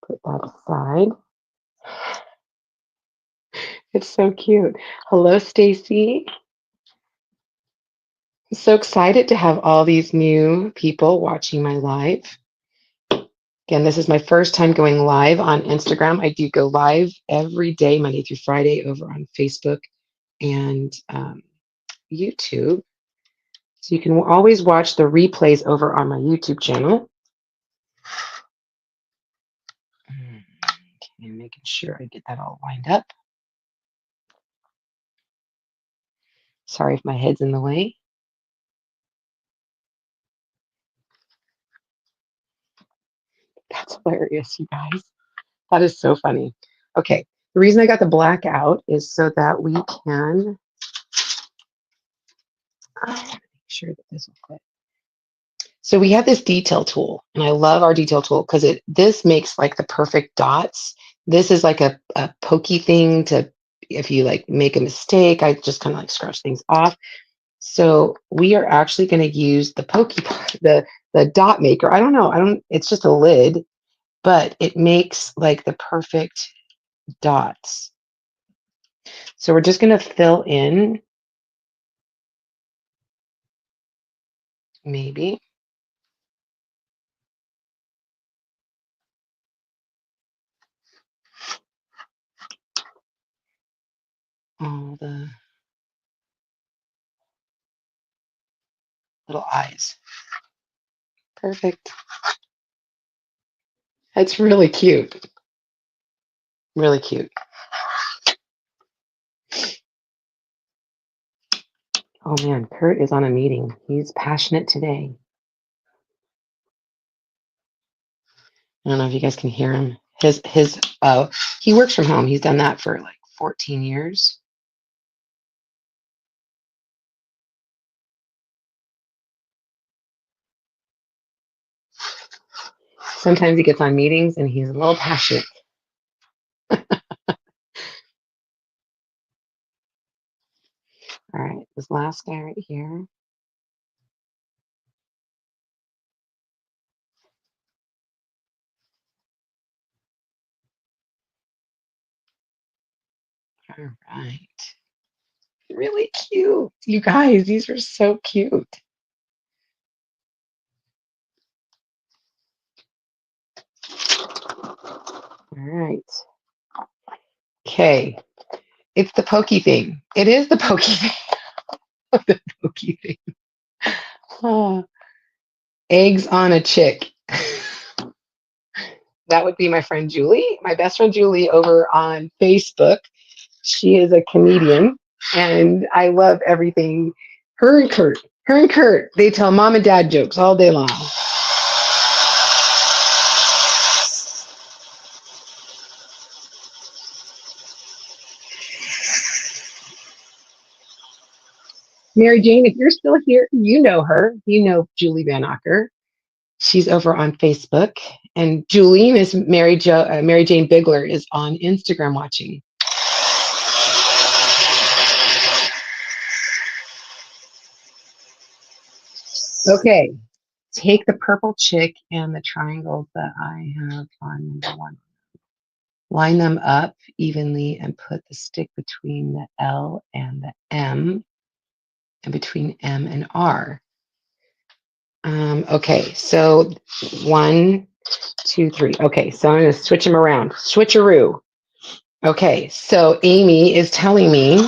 Put that aside. It's so cute. Hello, Stacy. I'm so excited to have all these new people watching my live. Again, this is my first time going live on Instagram. I do go live every day, Monday through Friday, over on Facebook and YouTube. So you can always watch the replays over on my YouTube channel. Okay, making sure I get that all lined up. Sorry if my head's in the way. That's hilarious, you guys. That is so funny. Okay, the reason I got the black out is so that we can make sure that this will fit. So we have this detail tool, and I love our detail tool because this makes like the perfect dots. This is like a pokey thing to, if you like make a mistake, I just kind of like scratch things off. So we are actually going to use the pokey part, the dot maker. It's just a lid, but it makes like the perfect dots. So we're just going to fill in maybe all the little eyes. Perfect. That's really cute. Really cute. Oh man, Kurt is on a meeting. He's passionate today. I don't know if you guys can hear him. He works from home. He's done that for like 14 years. Sometimes he gets on meetings and he's a little passionate. All right, this last guy right here. All right. Really cute. You guys, these are so cute. All right. Okay. It's the pokey thing. It is the pokey thing. The pokey thing. Oh, eggs on a chick. That would be my friend Julie, my best friend Julie over on Facebook. She is a comedian, and I love everything. Her and Kurt, they tell mom and dad jokes all day long. Mary Jane, if you're still here, you know her. You know Julie Van Acker. She's over on Facebook, and Julie, Miss Mary Jane Bigler, is on Instagram watching. Okay, take the purple chick and the triangles that I have on number one. Line them up evenly and put the stick between the L and the M and between M and R. Okay, so 1, 2, 3. Okay, so I'm going to switch them around. Switcheroo. Okay, so Amy is telling me,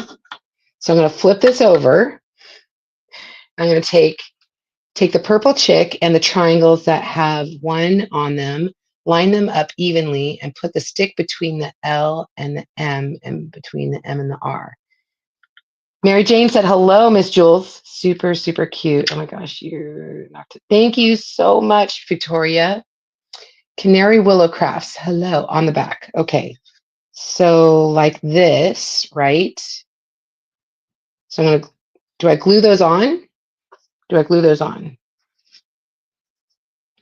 so I'm going to flip this over. I'm going to take the purple chick and the triangles that have 1 on them, line them up evenly, and put the stick between the L and the M and between the M and the R. Mary Jane said, hello, Miss Jules. Super, super cute. Oh my gosh, you're not. Thank you so much, Victoria. Canary Willow Crafts. Hello on the back. Okay. So like this, right? So I'm gonna, do I glue those on? Do I glue those on?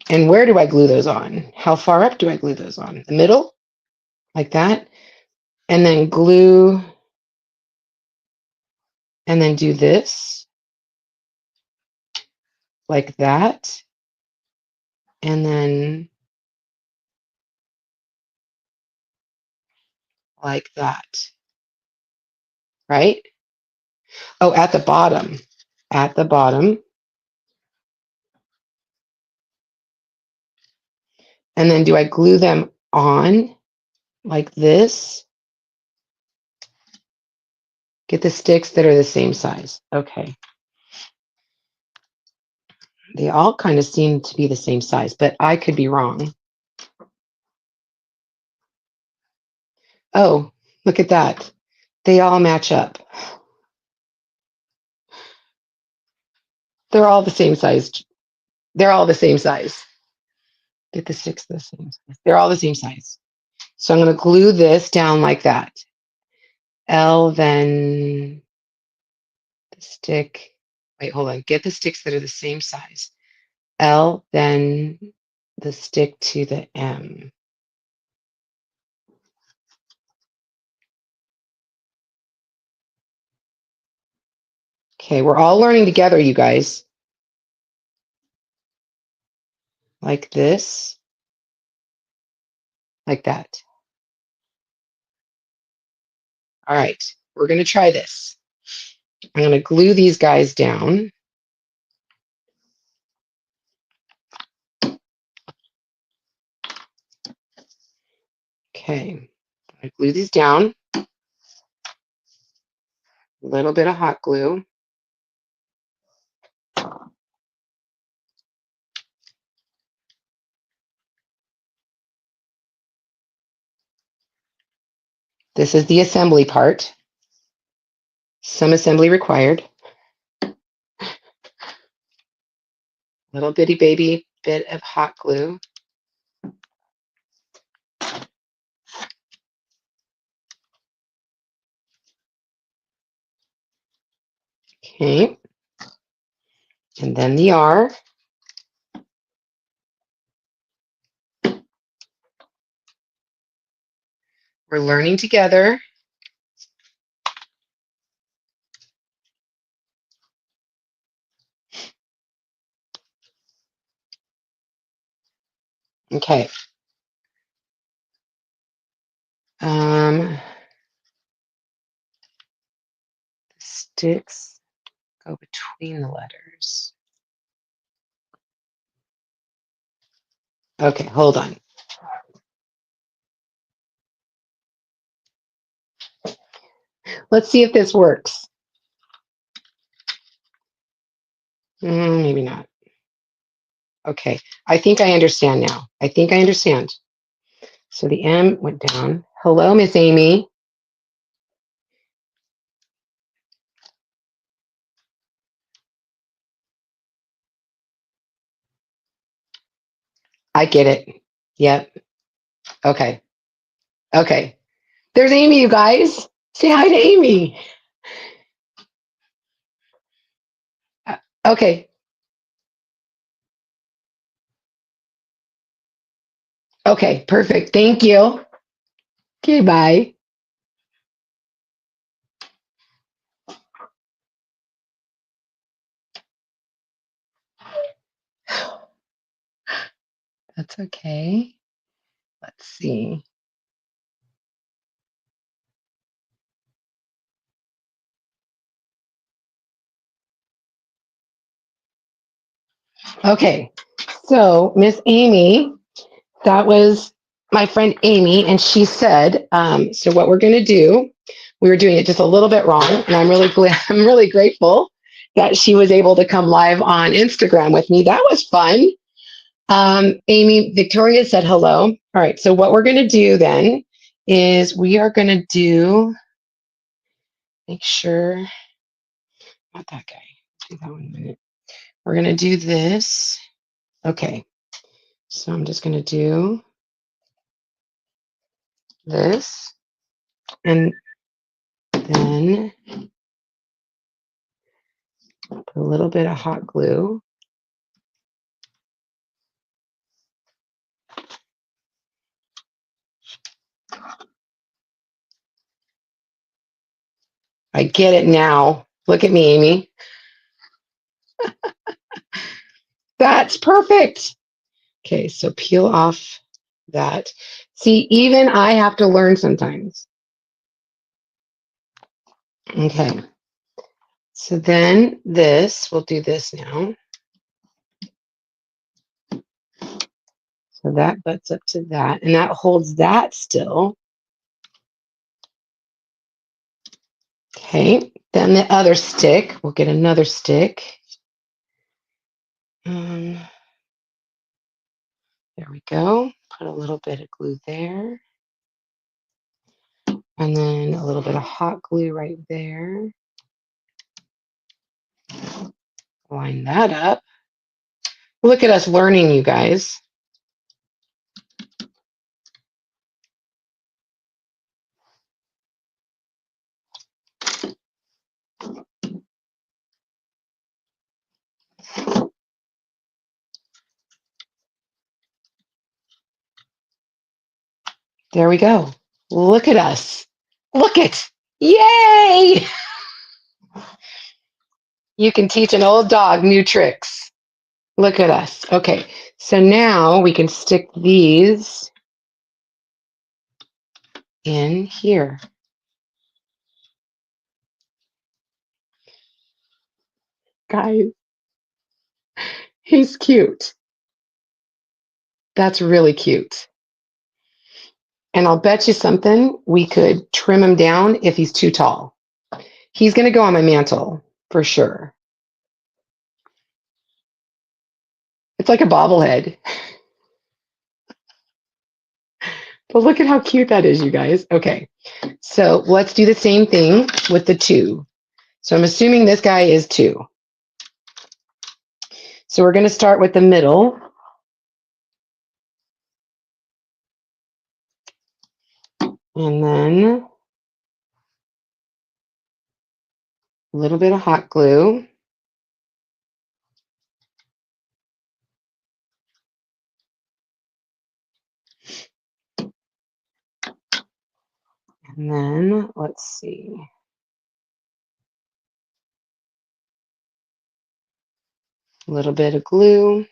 And where do I glue those on? How far up do I glue those on? The middle? Like that? And then glue, and then do this, like that. And then like that, right? Oh, at the bottom. At the bottom. And then do I glue them on like this? Get the sticks that are the same size. Okay. They all kind of seem to be the same size, but I could be wrong. Oh, look at that. They all match up. They're all the same size. They're all the same size. Get the sticks the same size. They're all the same size. So I'm going to glue this down like that. L, then the stick. Wait, hold on. Get the sticks that are the same size. L, then the stick to the M. Okay, we're all learning together, you guys. Like this. Like that. All right, we're going to try this. I'm going to glue these guys down. Okay, I glue these down. A little bit of hot glue. This is the assembly part. Some assembly required. Little bitty baby bit of hot glue. Okay. And then the R. We're learning together. Okay. Sticks go between the letters. Okay, hold on. Let's see if this works. Maybe not. Okay, I think I understand now. I think I understand. So the M went down. Hello, Miss Amy. I get it. Yep. Okay. Okay. There's Amy, you guys. Say hi to Amy. Okay. Okay, perfect. Thank you. Okay, bye. That's okay. Let's see. Okay, so Miss Amy, that was my friend Amy, and she said, so what we're going to do, we were doing it just a little bit wrong, and I'm really glad, I'm really grateful that she was able to come live on Instagram with me. That was fun. Amy, Victoria said hello. All right, so what we're going to do then is we are going to do, make sure, not that guy. do that one in a minute. We're going to do this. Okay. So I'm just going to do this and then put a little bit of hot glue. I get it now. Look at me, Amy. That's perfect. Okay, so peel off that. See, even I have to learn sometimes. Okay. So then this, we'll do this now. So that butts up to that, and that holds that still. Okay, then the other stick, we'll get another stick. There we go. Put a little bit of glue there. And then a little bit of hot glue right there. Line that up. Look at us learning, you guys. There we go. Look at us. Look it. Yay! You can teach an old dog new tricks. Look at us. Okay, so now we can stick these in here. Guys, he's cute. That's really cute. And I'll bet you something, we could trim him down if he's too tall. He's going to go on my mantle for sure. It's like a bobblehead. But look at how cute that is, you guys. Okay, so let's do the same thing with the 2. So I'm assuming this guy is 2. So we're going to start with the middle. And then a little bit of hot glue. And then let's see. A little bit of glue.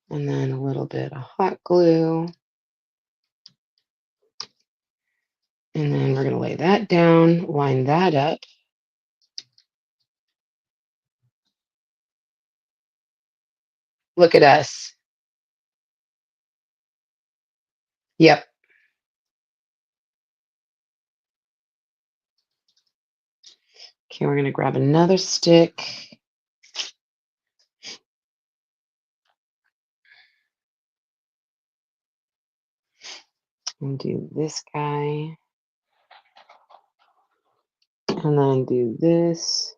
And then a little bit of hot glue. And then we're going to lay that down, line that up. Look at us. Yep. Okay, we're going to grab another stick. And do this guy. And then do this.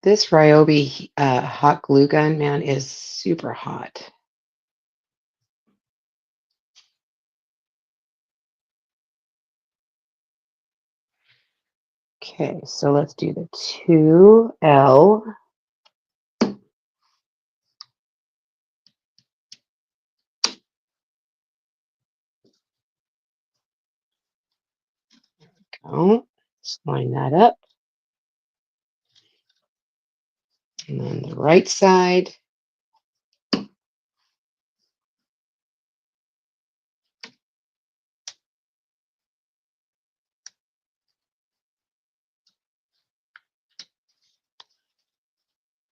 This Ryobi hot glue gun, man, is super hot. Okay, so let's do the 2L. Go. Just line that up. And then the right side.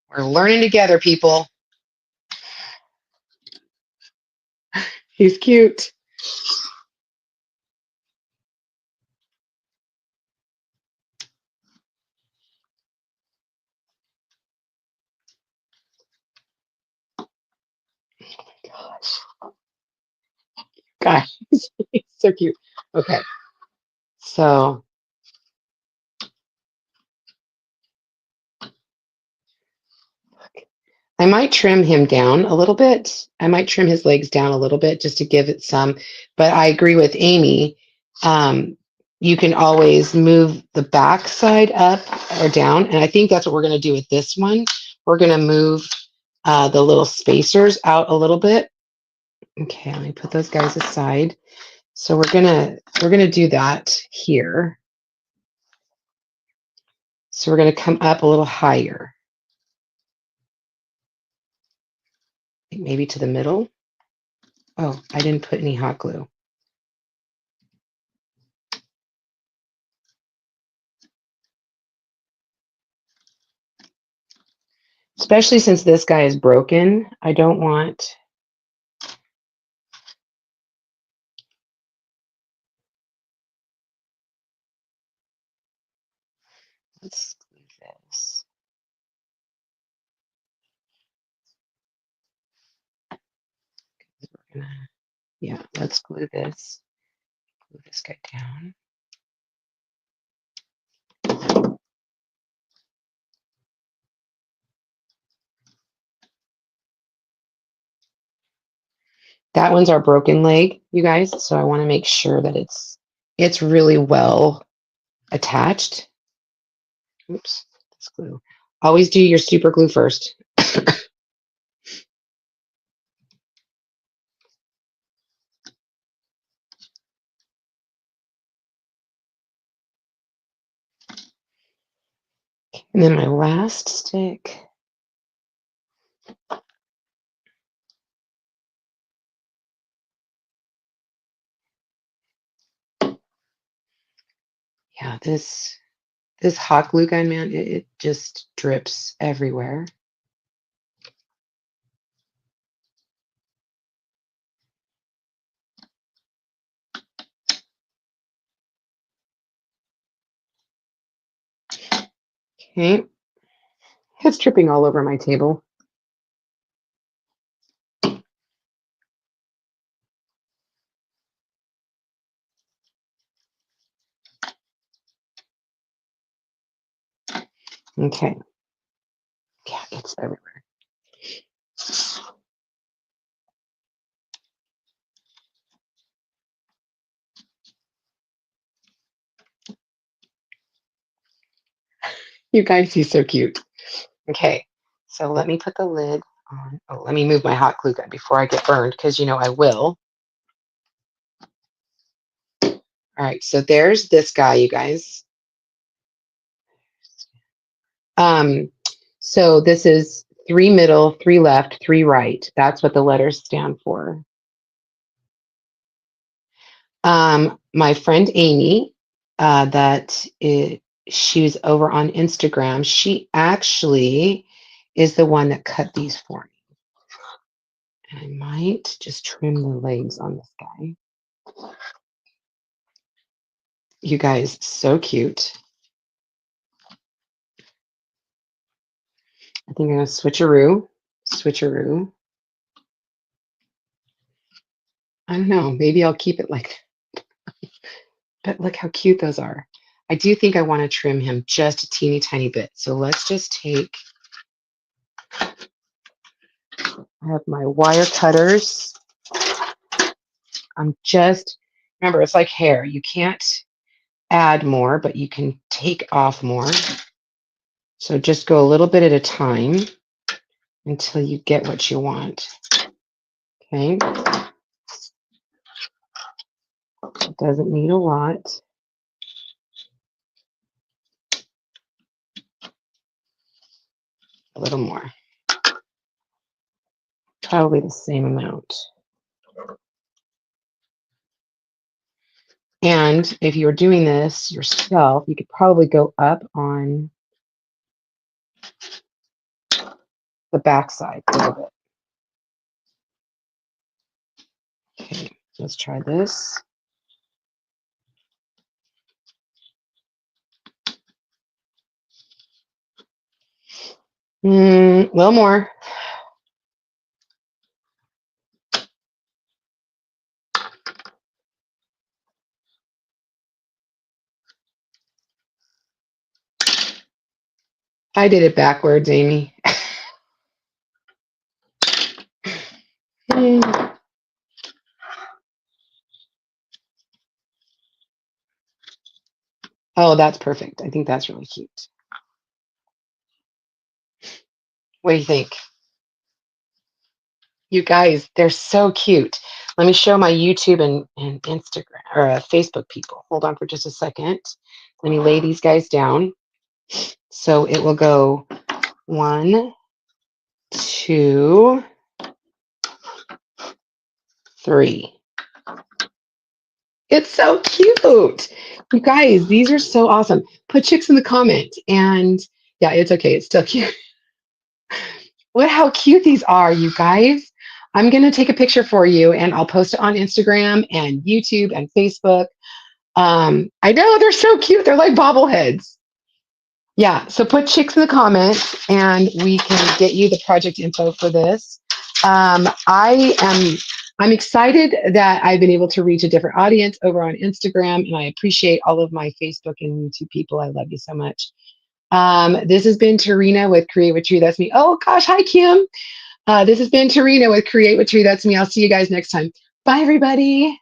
We're learning together, people. He's cute. Gosh. Gosh, he's so cute. Okay. So I might trim him down a little bit. I might trim his legs down a little bit just to give it some, but I agree with Amy. Um, you can always move the back side up or down. And I think that's what we're going to do with this one. We're going to move the little spacers out a little bit. Okay, let me put those guys aside. So we're gonna do that here. So we're gonna come up a little higher, maybe to the middle. Oh, I didn't put any hot glue. Especially since this guy is broken, I don't want. Let's glue this. We're gonna, yeah, let's glue this. Glue this guy down. That one's our broken leg, you guys. So I want to make sure that it's really well attached. Oops, this glue. Always do your super glue first. And then my last stick. Yeah, this hot glue gun, man, it just drips everywhere. Okay, it's dripping all over my table. Okay, yeah, it's everywhere. You guys, he's so cute. Okay, so let me put the lid on. Oh, let me move my hot glue gun before I get burned, because you know I will. All right, so there's this guy, you guys. Um, so this is 3 middle, 3 left, 3 right. That's what the letters stand for. My friend Amy, she was over on Instagram. She actually is the one that cut these for me. And I might just trim the legs on this guy. You guys, so cute. I think I'm gonna switcheroo. I don't know. Maybe I'll keep it like, but look how cute those are. I do think I want to trim him just a teeny tiny bit. So let's just take, I have my wire cutters. Remember, it's like hair. You can't add more, but you can take off more. So just go a little bit at a time until you get what you want. Okay. It doesn't need a lot. A little more. Probably the same amount. And if you were doing this yourself, you could probably go up on the back side a little bit. Okay, let's try this. A little more. I did it backwards, Amy. Oh, that's perfect. I think that's really cute. What do you think? You guys, they're so cute. Let me show my YouTube and Instagram or Facebook people. Hold on for just a second. Let me lay these guys down. So it will go 1, 2, 3. It's so cute. You guys, these are so awesome. Put chicks in the comment. And yeah, it's okay. It's still cute. Look how cute these are, you guys. I'm going to take a picture for you and I'll post it on Instagram and YouTube and Facebook. I know they're so cute. They're like bobbleheads. Yeah. So put chicks in the comments and we can get you the project info for this. I'm excited that I've been able to reach a different audience over on Instagram, and I appreciate all of my Facebook and YouTube people. I love you so much. This has been Tarina with Create with Tree. That's me. Oh gosh, hi Kim. This has been Tarina with Create with Tree. That's me. I'll see you guys next time. Bye, everybody.